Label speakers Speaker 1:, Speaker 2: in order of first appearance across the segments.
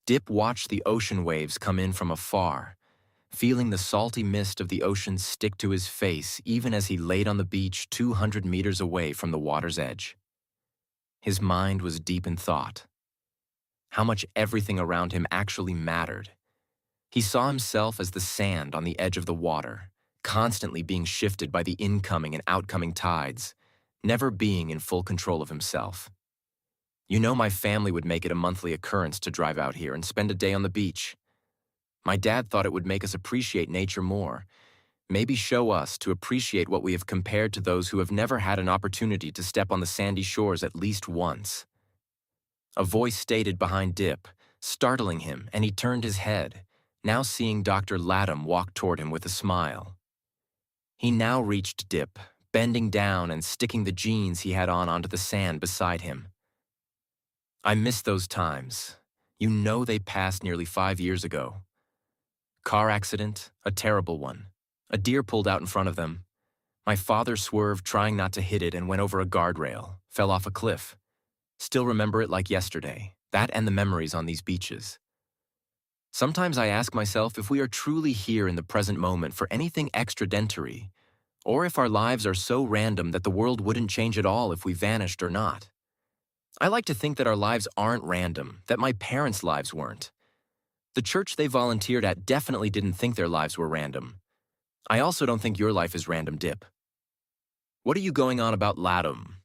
Speaker 1: Dip watched the ocean waves come in from afar, feeling the salty mist of the ocean stick to his face even as he laid on the beach 200 meters away from the water's edge. His mind was deep in thought. How much everything around him actually mattered. He saw himself as the sand on the edge of the water, constantly being shifted by the incoming and outcoming tides, never being in full control of himself. You know, my family would make it a monthly occurrence to drive out here and spend a day on the beach. My dad thought it would make us appreciate nature more, maybe show us to appreciate what we have compared to those who have never had an opportunity to step on the sandy shores at least once. A voice stated behind Dip, startling him, and he turned his head, now seeing Dr. Latham walk toward him with a smile. He now reached Dip, bending down and sticking the jeans he had on onto the sand beside him. I miss those times. You know they passed nearly 5 years ago. Car accident, a terrible one. A deer pulled out in front of them. My father swerved trying not to hit it and went over a guardrail, fell off a cliff. Still remember it like yesterday, that and the memories on these beaches. Sometimes I ask myself if we are truly here in the present moment for anything extradentary, or if our lives are so random that the world wouldn't change at all if we vanished or not. I like to think that our lives aren't random, that my parents' lives weren't. The church they volunteered at definitely didn't think their lives were random. I also don't think your life is random, Dip. What are you going on about Latham?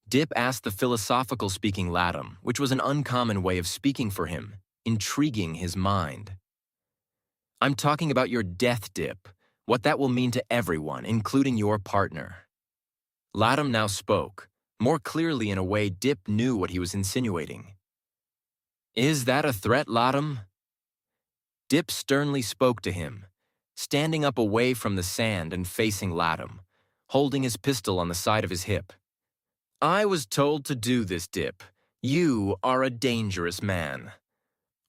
Speaker 1: Dip asked the philosophical-speaking Latham, which was an uncommon way of speaking for him, intriguing his mind. I'm talking about your death, Dip, what that will mean to everyone, including your partner. Latham now spoke, more clearly in a way Dip knew what he was insinuating. Is that a threat, Latham? Dip sternly spoke to him, standing up away from the sand and facing Latham, holding his pistol on the side of his hip. I was told to do this, Dip. You are a dangerous man.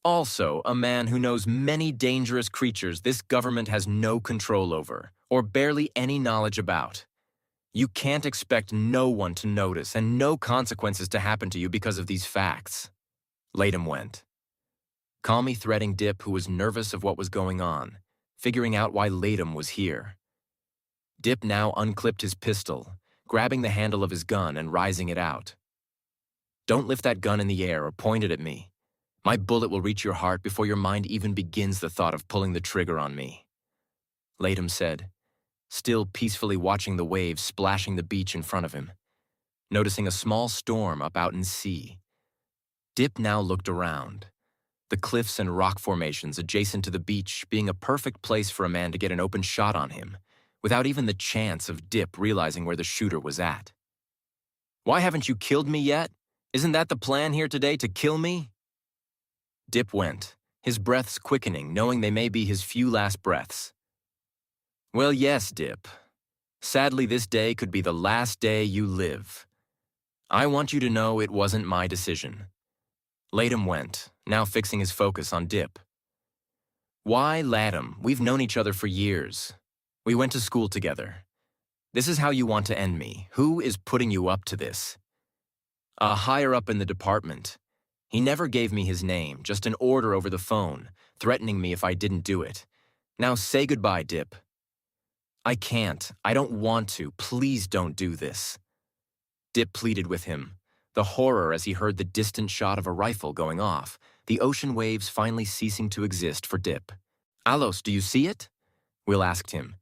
Speaker 1: Also, a man who knows many dangerous creatures this government has no control over, or barely any knowledge about. You can't expect no one to notice and no consequences to happen to you because of these facts. Latham went, calmly threading Dip, who was nervous of what was going on, figuring out why Latham was here. Dip now unclipped his pistol, grabbing the handle of his gun and rising it out. Don't lift that gun in the air or point it at me. My bullet will reach your heart before your mind even begins the thought of pulling the trigger on me, Latham said, still peacefully watching the waves splashing the beach in front of him, noticing a small storm up out in sea. Dip now looked around, the cliffs and rock formations adjacent to the beach being a perfect place for a man to get an open shot on him, without even the chance of Dip realizing where the shooter was at. Why haven't you killed me yet? Isn't that the plan here today, to kill me? Dip went, his breaths quickening, knowing they may be his few last breaths. Well, yes, Dip. Sadly, this day could be the last day you live. I want you to know it wasn't my decision. Latham went, now fixing his focus on Dip. Why, Latham, we've known each other for years. We went to school together. This is how you want to end me. Who is putting you up to this? A higher up in the department. He never gave me his name, just an order over the phone, threatening me if I didn't do it. Now say goodbye, Dip. I can't. I don't want to. Please don't do this. Dip pleaded with him, the horror as he heard the distant shot of a rifle going off, the ocean waves finally ceasing to exist for Dip. Alos, do you see it? Will asked him,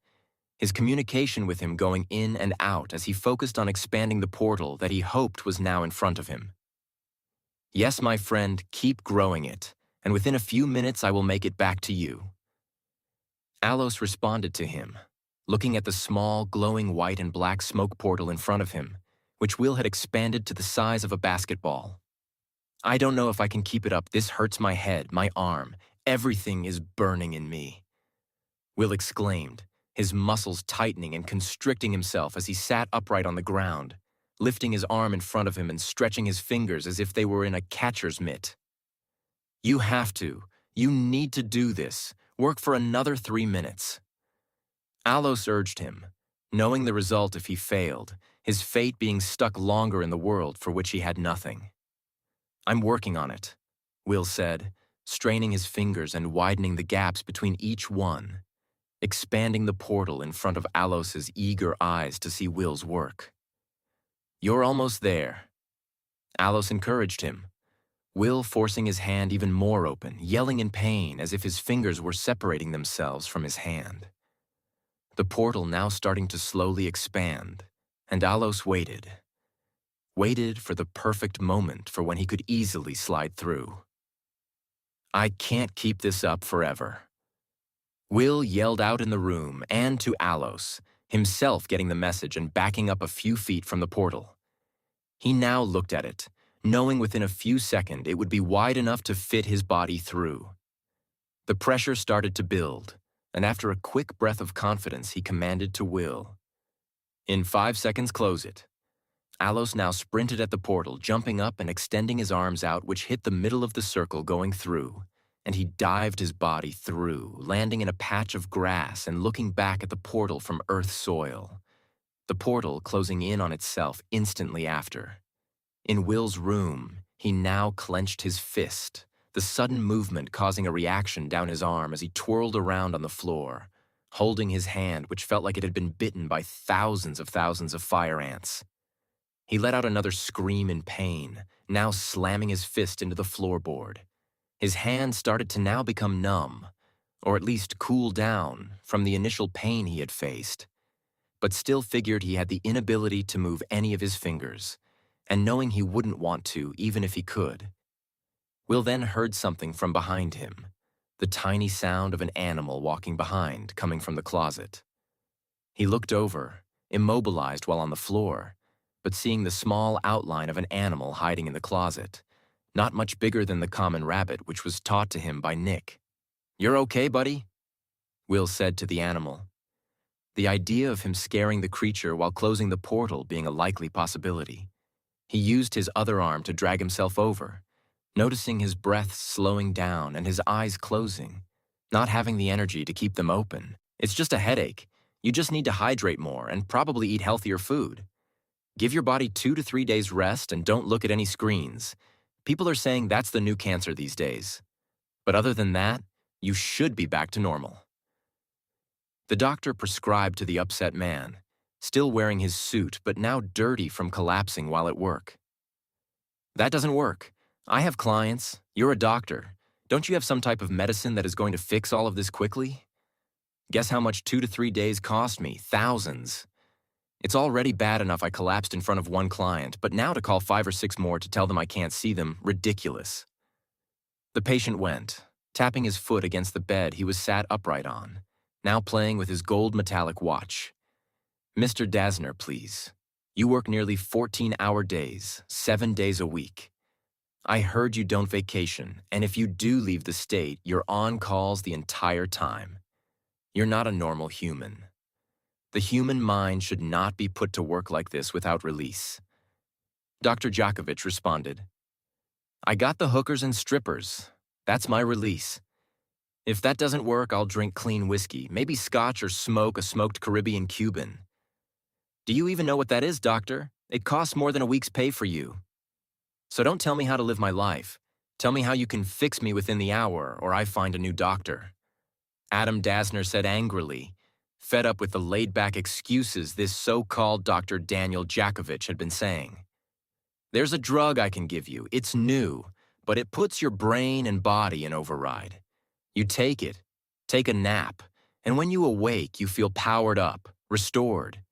Speaker 1: his communication with him going in and out as he focused on expanding the portal that he hoped was now in front of him. Yes, my friend, keep growing it, and within a few minutes I will make it back to you. Alos responded to him, looking at the small, glowing white and black smoke portal in front of him, which Will had expanded to the size of a basketball. I don't know if I can keep it up. This hurts my head, my arm. Everything is burning in me. Will exclaimed, his muscles tightening and constricting himself as he sat upright on the ground, lifting his arm in front of him and stretching his fingers as if they were in a catcher's mitt. You have to. You need to do this. Work for another 3 minutes. Alos urged him, knowing the result if he failed, his fate being stuck longer in the world for which he had nothing. I'm working on it, Will said, straining his fingers and widening the gaps between each one, expanding the portal in front of Alos's eager eyes to see Will's work. "You're almost there." Alos encouraged him, Will forcing his hand even more open, yelling in pain as if his fingers were separating themselves from his hand. The portal now starting to slowly expand, and Alos waited for the perfect moment for when he could easily slide through. "I can't keep this up forever." Will yelled out in the room and to Alos, himself getting the message and backing up a few feet from the portal. He now looked at it, knowing within a few seconds it would be wide enough to fit his body through. The pressure started to build, and after a quick breath of confidence, he commanded to Will, "In 5 seconds, close it." Alos now sprinted at the portal, jumping up and extending his arms out, which hit the middle of the circle going through, and he dived his body through, landing in a patch of grass and looking back at the portal from Earth soil, the portal closing in on itself instantly after. In Will's room, he now clenched his fist, the sudden movement causing a reaction down his arm as he twirled around on the floor, holding his hand which felt like it had been bitten by thousands of fire ants. He let out another scream in pain, now slamming his fist into the floorboard. His hand started to now become numb, or at least cool down from the initial pain he had faced, but still figured he had the inability to move any of his fingers, and knowing he wouldn't want to even if he could. Will then heard something from behind him, the tiny sound of an animal walking behind coming from the closet. He looked over, immobilized while on the floor, but seeing the small outline of an animal hiding in the closet, not much bigger than the common rabbit which was taught to him by Nick. "You're okay, buddy?" Will said to the animal, the idea of him scaring the creature while closing the portal being a likely possibility. He used his other arm to drag himself over, noticing his breath slowing down and his eyes closing, not having the energy to keep them open. "It's just a headache. You just need to hydrate more and probably eat healthier food. Give your body 2 to 3 days rest and don't look at any screens. People are saying that's the new cancer these days. But other than that, you should be back to normal." The doctor prescribed to the upset man, still wearing his suit but now dirty from collapsing while at work. "That doesn't work. I have clients. You're a doctor. Don't you have some type of medicine that is going to fix all of this quickly? Guess how much 2 to 3 days cost me? Thousands. It's already bad enough I collapsed in front of one client, but now to call 5 or 6 more to tell them I can't see them, ridiculous." The patient went, tapping his foot against the bed he was sat upright on, now playing with his gold metallic watch. "Mr. Dasner, please. You work nearly 14-hour days, 7 days a week. I heard you don't vacation, and if you do leave the state, you're on calls the entire time. You're not a normal human. The human mind should not be put to work like this without release." Dr. Jakovic responded, "I got the hookers and strippers. That's my release. If that doesn't work, I'll drink clean whiskey, maybe scotch or smoke a smoked Caribbean Cuban." "Do you even know what that is, doctor? It costs more than a week's pay for you. So don't tell me how to live my life. Tell me how you can fix me within the hour or I find a new doctor." Adam Dasner said angrily, fed up with the laid-back excuses this so-called Dr. Daniel Jakovic had been saying. "There's a drug I can give you. It's new, but it puts your brain and body in override. You take it, take a nap, and when you awake, you feel powered up, restored.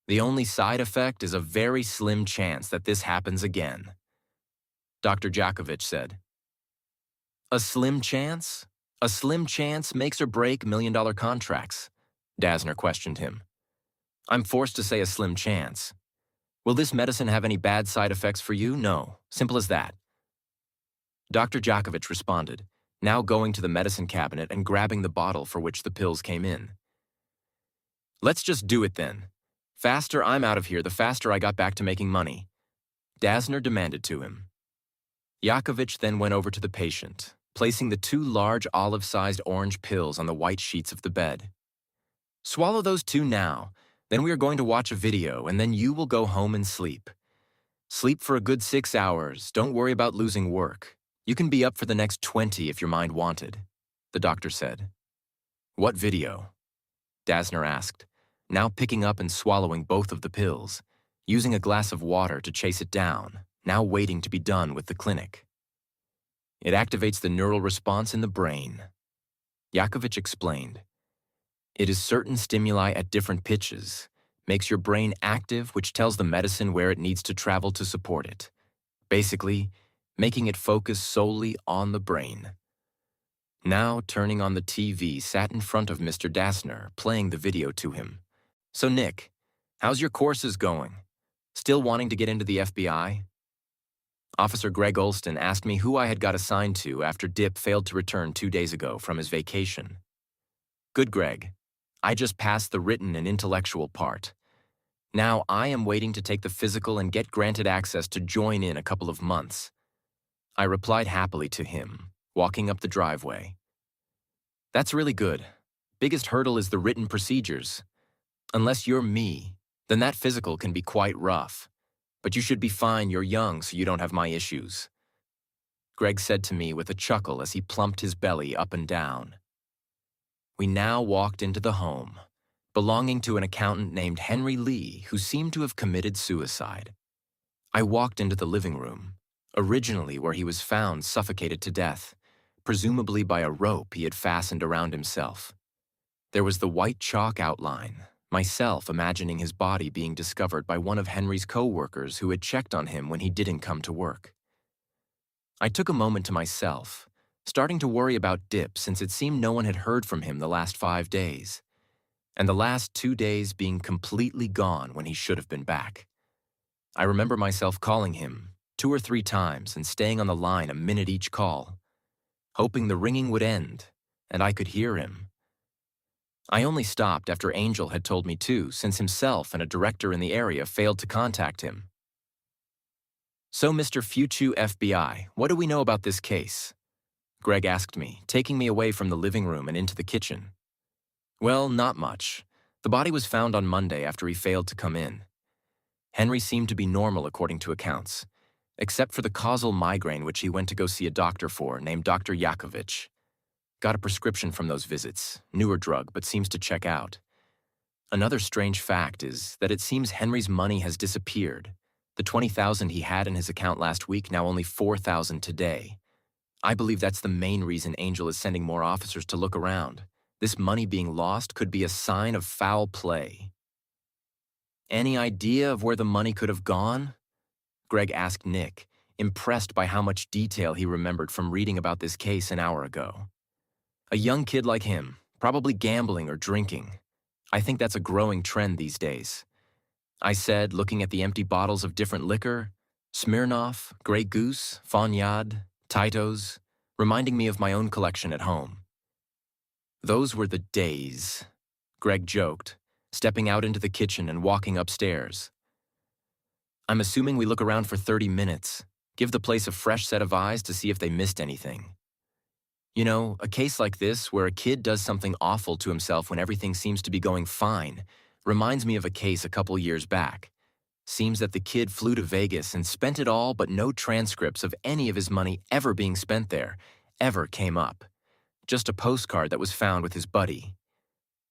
Speaker 1: The only side effect is a very slim chance that this happens again." Dr. Jakovic said. "A slim chance? A slim chance makes or break million-dollar contracts?" Dasner questioned him. "I'm forced to say a slim chance. Will this medicine have any bad side effects for you? No. Simple as that." Dr. Jakovic responded, now going to the medicine cabinet and grabbing the bottle for which the pills came in. "Let's just do it then. Faster I'm out of here, the faster I got back to making money," Dasner demanded to him. Jakovic then went over to the patient, placing the 2 large olive-sized orange pills on the white sheets of the bed. "Swallow those 2 now, then we are going to watch a video and then you will go home and sleep. Sleep for a good 6 hours, don't worry about losing work. You can be up for the next 20 if your mind wanted, the doctor said. What video? Dasner asked, now picking up and swallowing both of the pills, using a glass of water to chase it down, now waiting to be done with the clinic. It activates the neural response in the brain. Jakovic explained. It is certain stimuli at different pitches, makes your brain active, which tells the medicine where it needs to travel to support it. Basically, making it focus solely on the brain. Now, turning on the TV, sat in front of Mr. Dasner, playing the video to him. So, Nick, how's your courses going? Still wanting to get into the FBI? Officer Greg Olston asked me who I had got assigned to after Dip failed to return 2 days ago from his vacation. Good, Greg. I just passed the written and intellectual part. Now I am waiting to take the physical and get granted access to join in a couple of months. I replied happily to him, walking up the driveway. That's really good. Biggest hurdle is the written procedures. Unless you're me, then that physical can be quite rough. But you should be fine, you're young, so you don't have my issues. Greg said to me with a chuckle as he plumped his belly up and down. We now walked into the home, belonging to an accountant named Henry Lee, who seemed to have committed suicide. I walked into the living room, originally where he was found suffocated to death, presumably by a rope he had fastened around himself. There was the white chalk outline, myself imagining his body being discovered by one of Henry's co-workers who had checked on him when he didn't come to work. I took a moment to myself, starting to worry about Dip since it seemed no one had heard from him the last 5 days, and the last 2 days being completely gone when he should have been back. I remember myself calling him 2 or 3 times and staying on the line a minute each call, hoping the ringing would end and I could hear him. I only stopped after Angel had told me to, since himself and a director in the area failed to contact him. So, Mr. Fuchu FBI, what do we know about this case? Greg asked me, taking me away from the living room and into the kitchen. Well, not much. The body was found on Monday after he failed to come in. Henry seemed to be normal according to accounts, except for the causal migraine which he went to go see a doctor for named Dr. Jakovic. Got a prescription from those visits, newer drug, but seems to check out. Another strange fact is that it seems Henry's money has disappeared. The $20,000 he had in his account last week, now only $4,000 today. I believe that's the main reason Angel is sending more officers to look around. This money being lost could be a sign of foul play. Any idea of where the money could have gone? Greg asked Nick, impressed by how much detail he remembered from reading about this case an hour ago. A young kid like him, probably gambling or drinking. I think that's a growing trend these days. I said, looking at the empty bottles of different liquor, Smirnoff, Grey Goose, Fagnac, Tito's, reminding me of my own collection at home. Those were the days, Greg joked, stepping out into the kitchen and walking upstairs. I'm assuming we look around for 30 minutes, give the place a fresh set of eyes to see if they missed anything. You know, a case like this where a kid does something awful to himself when everything seems to be going fine reminds me of a case a couple years back. Seems that the kid flew to Vegas and spent it all, but no transcripts of any of his money ever being spent there ever came up. Just a postcard that was found with his buddy.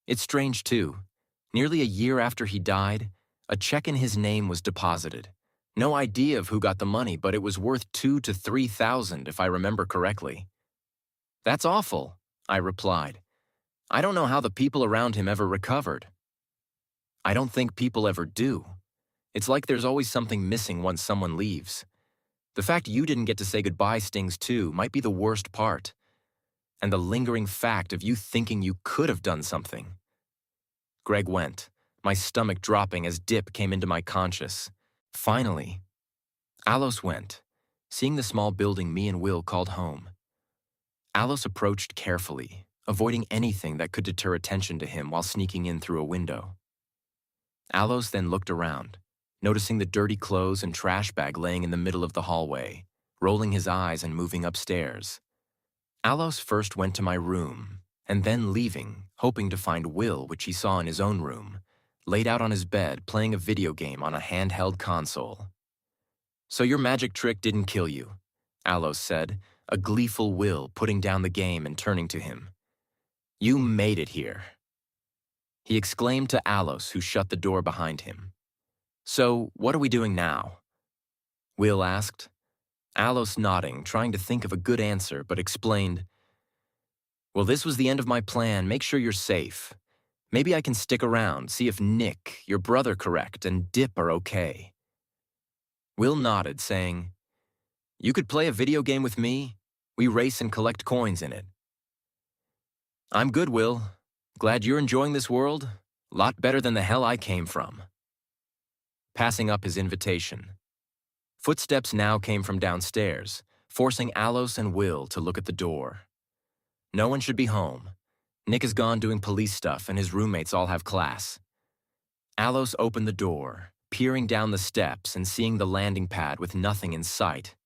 Speaker 1: It's strange, too. Nearly a year after he died, a check in his name was deposited. No idea of who got the money, but it was worth $2,000 to $3,000 if I remember correctly. That's awful, I replied. I don't know how the people around him ever recovered. I don't think people ever do. It's like there's always something missing once someone leaves. The fact you didn't get to say goodbye stings too, might be the worst part. And the lingering fact of you thinking you could have done something. Greg went, my stomach dropping as Dip came into my conscious. Finally, Alos went, seeing the small building me and Will called home. Alos approached carefully, avoiding anything that could deter attention to him while sneaking in through a window. Alos then looked around, noticing the dirty clothes and trash bag laying in the middle of the hallway, rolling his eyes and moving upstairs. Alos first went to my room, and then leaving, hoping to find Will, which he saw in his own room, laid out on his bed playing a video game on a handheld console. So your magic trick didn't kill you, Alos said, a gleeful Will putting down the game and turning to him. "You made it here," he exclaimed to Alos, who shut the door behind him. "So, what are we doing now?" Will asked. Alos nodding, trying to think of a good answer, but explained, "Well, this was the end of my plan. Make sure you're safe. Maybe I can stick around, see if Nick, your brother, correct, and Dip are okay." Will nodded, saying, "You could play a video game with me. We race and collect coins in it." "I'm good, Will. Glad you're enjoying this world. Lot better than the hell I came from." Passing up his invitation. Footsteps now came from downstairs, forcing Alos and Will to look at the door. No one should be home. Nick is gone doing police stuff and his roommates all have class. Alos opened the door, peering down the steps and seeing the landing pad with nothing in sight.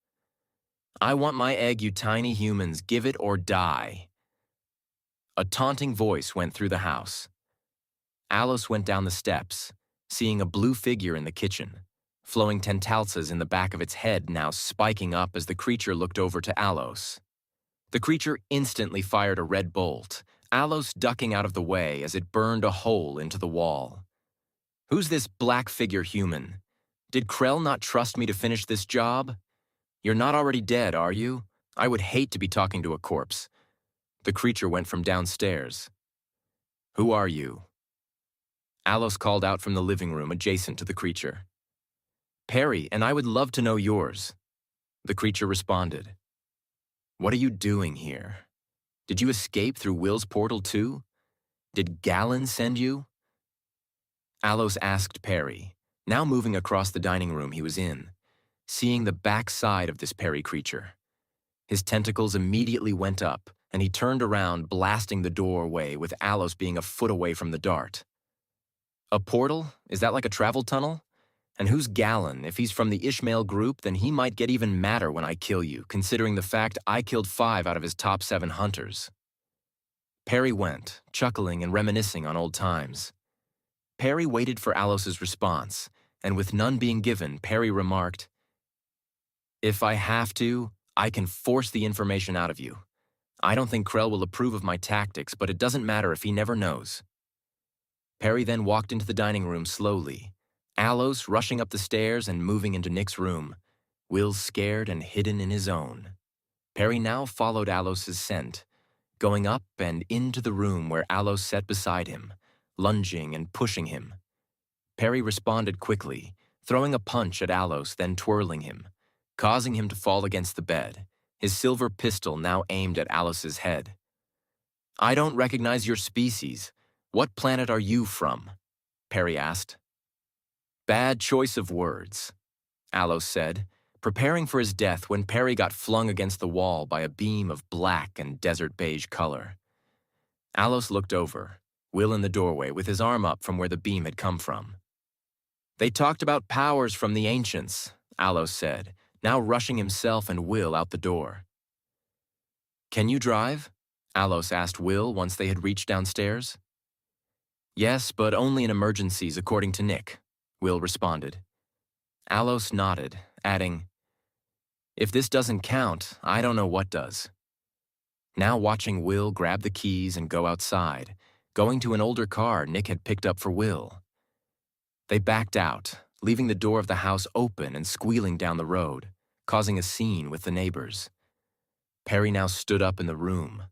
Speaker 1: "I want my egg, you tiny humans. Give it or die." A taunting voice went through the house. Alos went down the steps, seeing a blue figure in the kitchen, flowing tentalsas in the back of its head now spiking up as the creature looked over to Alos. The creature instantly fired a red bolt, Alos ducking out of the way as it burned a hole into the wall. "Who's this black figure human? Did Krell not trust me to finish this job? You're not already dead, are you? I would hate to be talking to a corpse." The creature went from downstairs. "Who are you?" Alos called out from the living room adjacent to the creature. "Perry, and I would love to know yours." The creature responded. "What are you doing here? Did you escape through Will's portal too? Did Gallon send you?" Alos asked Perry, now moving across the dining room he was in, seeing the back side of this Perry creature. His tentacles immediately went up, and he turned around, blasting the doorway with Alos being a foot away from the dart. "A portal? Is that like a travel tunnel? And who's Gallon? If he's from the Ishmael group, then he might get even madder when I kill you, considering the fact I killed 5 out of his top 7 hunters." Perry went, chuckling and reminiscing on old times. Perry waited for Alos's response, and with none being given, Perry remarked, "If I have to, I can force the information out of you. I don't think Krell will approve of my tactics, but it doesn't matter if he never knows." Perry then walked into the dining room slowly, Alos rushing up the stairs and moving into Nick's room, Will scared and hidden in his own. Perry now followed Alos's scent, going up and into the room where Alos sat beside him, lunging and pushing him. Perry responded quickly, throwing a punch at Alos, then twirling him, causing him to fall against the bed, his silver pistol now aimed at Alos's head. "I don't recognize your species. What planet are you from?" Perry asked. "Bad choice of words," Alos said, preparing for his death when Perry got flung against the wall by a beam of black and desert beige color. Alos looked over, Will in the doorway with his arm up from where the beam had come from. "They talked about powers from the ancients," Alos said, now rushing himself and Will out the door. "Can you drive?" Alos asked Will once they had reached downstairs. "Yes, but only in emergencies, according to Nick," Will responded. Alos nodded, adding, "If this doesn't count, I don't know what does." Now watching Will grab the keys and go outside, going to an older car Nick had picked up for Will. They backed out, leaving the door of the house open and squealing down the road, causing a scene with the neighbors. Perry now stood up in the room,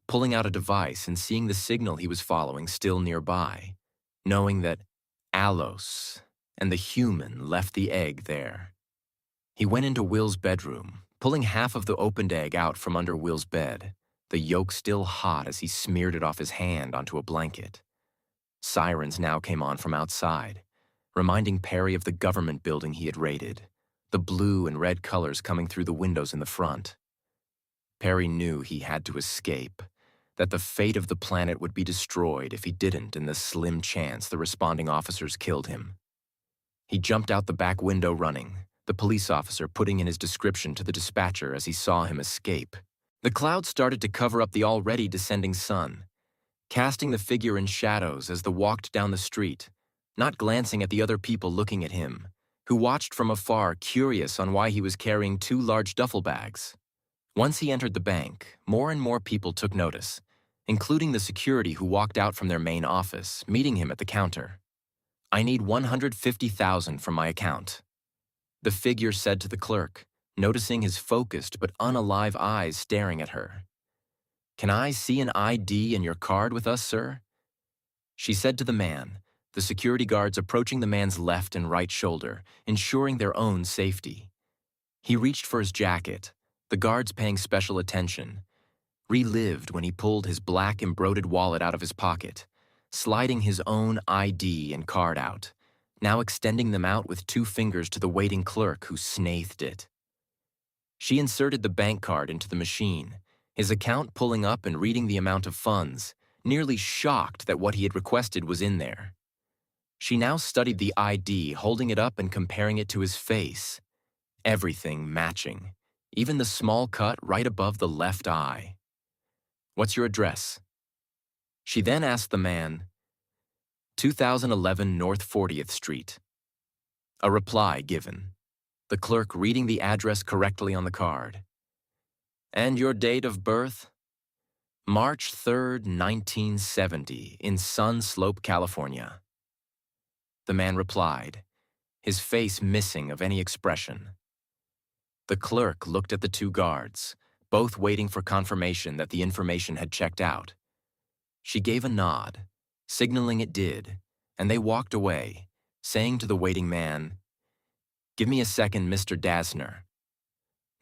Speaker 1: pulling out a device and seeing the signal he was following still nearby, knowing that Alos and the human left the egg there. He went into Will's bedroom, pulling half of the opened egg out from under Will's bed, the yolk still hot as he smeared it off his hand onto a blanket. Sirens now came on from outside, reminding Perry of the government building he had raided, the blue and red colors coming through the windows in the front. Perry knew he had to escape, that the fate of the planet would be destroyed if he didn't in the slim chance the responding officers killed him. He jumped out the back window running, the police officer putting in his description to the dispatcher as he saw him escape. The clouds started to cover up the already descending sun, casting the figure in shadows as they walked down the street, not glancing at the other people looking at him, who watched from afar, curious on why he was carrying 2 large duffel bags. Once he entered the bank, more and more people took notice, including the security who walked out from their main office, meeting him at the counter. "I need 150,000 from my account," the figure said to the clerk, noticing his focused but unalive eyes staring at her. "Can I see an ID and your card with us, sir?" she said to the man, the security guards approaching the man's left and right shoulder, ensuring their own safety. He reached for his jacket, the guards paying special attention, relived when he pulled his black embroidered wallet out of his pocket, sliding his own ID and card out, now extending them out with 2 fingers to the waiting clerk who snathed it. She inserted the bank card into the machine, his account pulling up and reading the amount of funds, nearly shocked that what he had requested was in there. She now studied the ID, holding it up and comparing it to his face. Everything matching, even the small cut right above the left eye. "What's your address?" She then asked the man. 2011 North 40th Street. A reply given, the clerk reading the address correctly on the card. "And your date of birth?" "March 3rd, 1970, in Sun Slope, California." The man replied, his face missing of any expression. The clerk looked at the 2 guards, both waiting for confirmation that the information had checked out. She gave a nod, signaling it did, and they walked away, saying to the waiting man, "Give me a second, Mr. Dasner."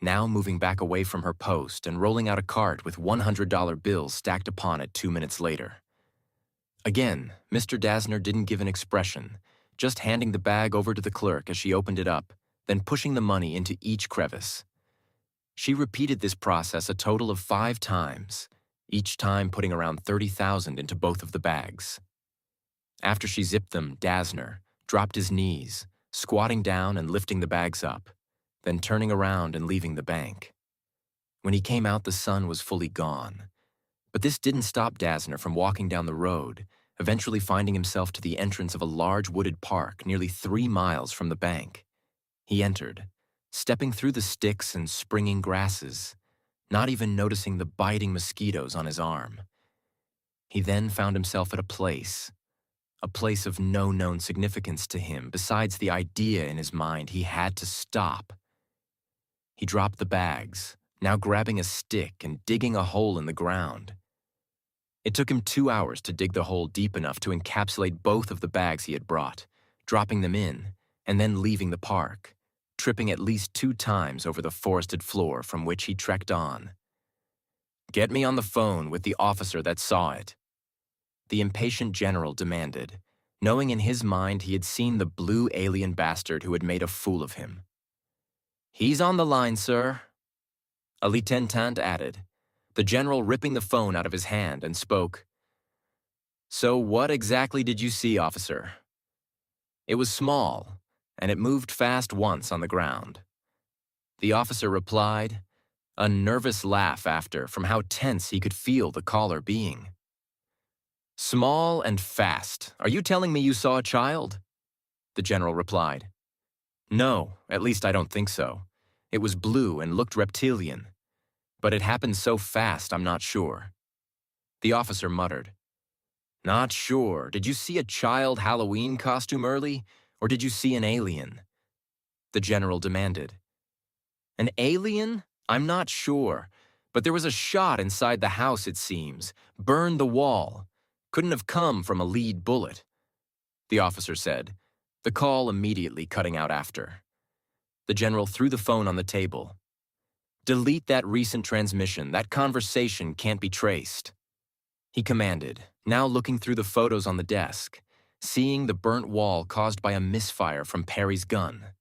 Speaker 1: Now moving back away from her post and rolling out a cart with $100 bills stacked upon it 2 minutes later. Again, Mr. Dasner didn't give an expression, just handing the bag over to the clerk as she opened it up, then pushing the money into each crevice. She repeated this process a total of 5 times, each time putting around 30,000 into both of the bags. After she zipped them, Dasner dropped his knees, squatting down and lifting the bags up, then turning around and leaving the bank. When he came out, the sun was fully gone. But this didn't stop Dasner from walking down the road, eventually finding himself to the entrance of a large wooded park nearly 3 miles from the bank. He entered, stepping through the sticks and springing grasses, not even noticing the biting mosquitoes on his arm. He then found himself at a place of no known significance to him besides the idea in his mind he had to stop. He dropped the bags, now grabbing a stick and digging a hole in the ground. It took him 2 hours to dig the hole deep enough to encapsulate both of the bags he had brought, dropping them in, and then leaving the park, tripping at least 2 times over the forested floor from which he trekked on. "Get me on the phone with the officer that saw it," the impatient general demanded, knowing in his mind he had seen the blue alien bastard who had made a fool of him. "He's on the line, sir," a lieutenant added, the general ripping the phone out of his hand and spoke. "So what exactly did you see, officer?" "It was small, and it moved fast once on the ground." The officer replied, a nervous laugh after from how tense he could feel the caller being. "Small and fast. Are you telling me you saw a child?" The general replied. "No, at least I don't think so. It was blue and looked reptilian. But it happened so fast, I'm not sure." The officer muttered. "Not sure. Did you see a child Halloween costume early, or did you see an alien?" The general demanded. "An alien? I'm not sure. But there was a shot inside the house, it seems. Burned the wall. Couldn't have come from a lead bullet," the officer said, the call immediately cutting out after. The general threw the phone on the table. "Delete that recent transmission. That conversation can't be traced," he commanded, now looking through the photos on the desk, seeing the burnt wall caused by a misfire from Perry's gun.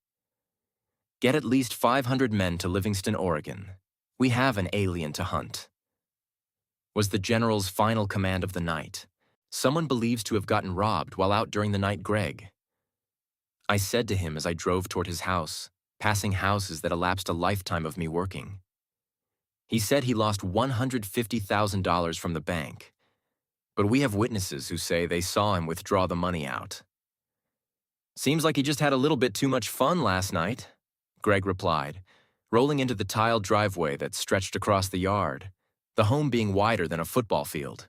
Speaker 1: "Get at least 500 men to Livingston, Oregon. We have an alien to hunt," was the general's final command of the night. "Someone believes to have gotten robbed while out during the night, Greg," I said to him as I drove toward his house, passing houses that elapsed a lifetime of me working. He said he lost $150,000 from the bank, but we have witnesses who say they saw him withdraw the money out. "Seems like he just had a little bit too much fun last night," Greg replied, rolling into the tiled driveway that stretched across the yard, the home being wider than a football field.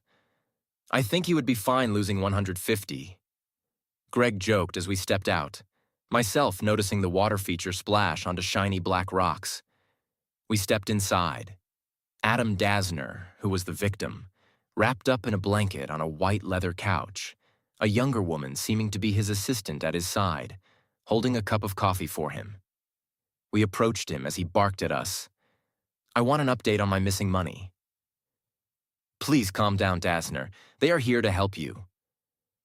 Speaker 1: I think he would be fine losing 150. Greg joked as we stepped out, myself noticing the water feature splash onto shiny black rocks. We stepped inside. Adam Dasner, who was the victim, wrapped up in a blanket on a white leather couch, a younger woman seeming to be his assistant at his side, holding a cup of coffee for him. We approached him as he barked at us. "I want an update on my missing money." "Please calm down, Dasner. They are here to help you,"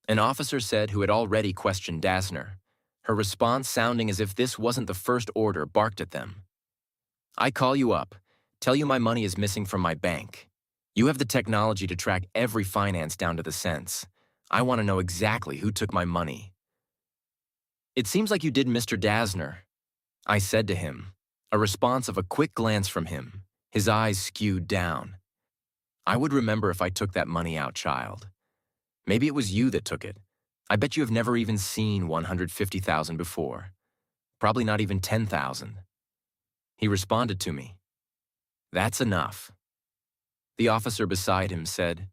Speaker 1: an officer said who had already questioned Dasner, her response sounding as if this wasn't the first order barked at them. "I call you up, tell you my money is missing from my bank. You have the technology to track every finance down to the cents. I want to know exactly who took my money." "It seems like you did, Mr. Dasner," I said to him, a response of a quick glance from him, his eyes skewed down. "I would remember if I took that money out, child. Maybe it was you that took it. I bet you have never even seen 150,000 before. Probably not even 10,000. He responded to me. "That's enough." The officer beside him said,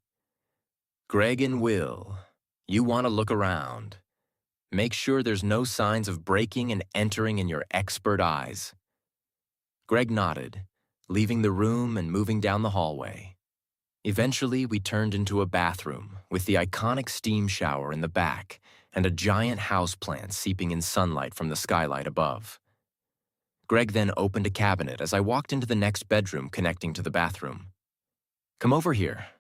Speaker 1: "Greg and Will, you want to look around. Make sure there's no signs of breaking and entering in your expert eyes." Greg nodded, leaving the room and moving down the hallway. Eventually, we turned into a bathroom with the iconic steam shower in the back and a giant houseplant seeping in sunlight from the skylight above. Greg then opened a cabinet as I walked into the next bedroom connecting to the bathroom. "Come over here."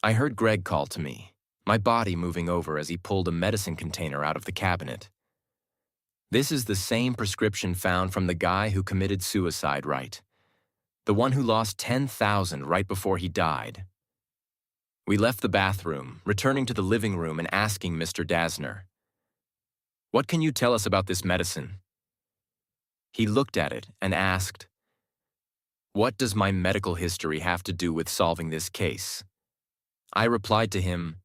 Speaker 1: I heard Greg call to me, my body moving over as he pulled a medicine container out of the cabinet. "This is the same prescription found from the guy who committed suicide, right? The one who lost 10,000 right before he died." We left the bathroom, returning to the living room and asking Mr. Dasner, "What can you tell us about this medicine?" He looked at it and asked, "What does my medical history have to do with solving this case?" I replied to him,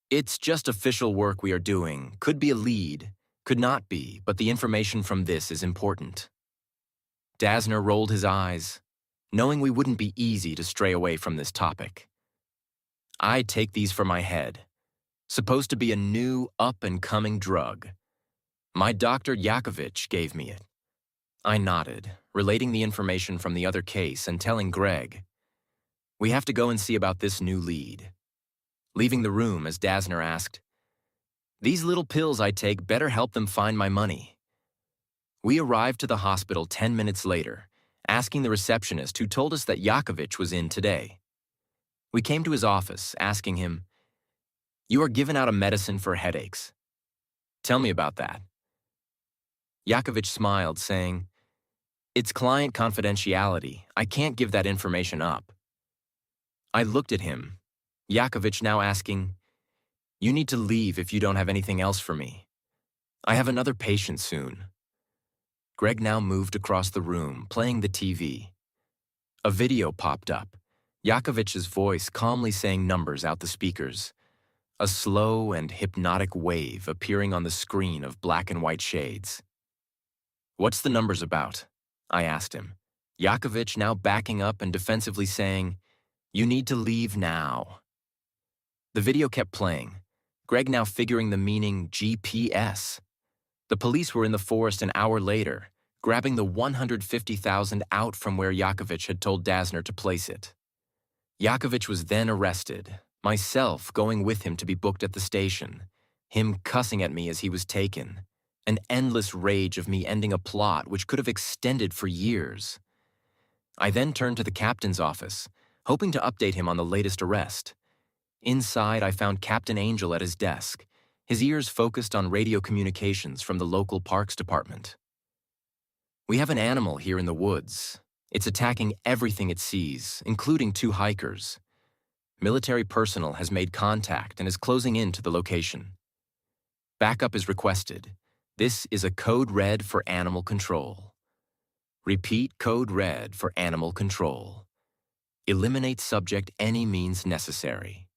Speaker 1: "It's just official work we are doing. Could be a lead, could not be, but the information from this is important." Dasner rolled his eyes, knowing we wouldn't be easy to stray away from this topic. "I take these for my head. Supposed to be a new, up-and-coming drug. My doctor Jakovic gave me it." I nodded, relating the information from the other case and telling Greg, "We have to go and see about this new lead." Leaving the room as Dasner asked, "These little pills I take better help them find my money." We arrived to the hospital 10 minutes later, asking the receptionist who told us that Jakovic was in today. We came to his office, asking him, "You are giving out a medicine for headaches. Tell me about that." Jakovic smiled, saying, "It's client confidentiality. I can't give that information up." I looked at him, Jakovic now asking, "You need to leave if you don't have anything else for me. I have another patient soon." Greg now moved across the room, playing the TV. A video popped up, Jakovic's voice calmly saying numbers out the speakers, a slow and hypnotic wave appearing on the screen of black and white shades. "What's the numbers about?" I asked him, Jakovic now backing up and defensively saying, "You need to leave now." The video kept playing, Greg now figuring the meaning GPS. The police were in the forest an hour later, grabbing the 150,000 out from where Jakovic had told Dasner to place it. Jakovic was then arrested, myself going with him to be booked at the station, him cussing at me as he was taken, an endless rage of me ending a plot which could have extended for years. I then turned to the captain's office, hoping to update him on the latest arrest. Inside, I found Captain Angel at his desk, his ears focused on radio communications from the local parks department. "We have an animal here in the woods. It's attacking everything it sees, including 2 hikers. Military personnel has made contact and is closing in to the location. Backup is requested. This is a code red for animal control. Repeat code red for animal control. Eliminate subject any means necessary."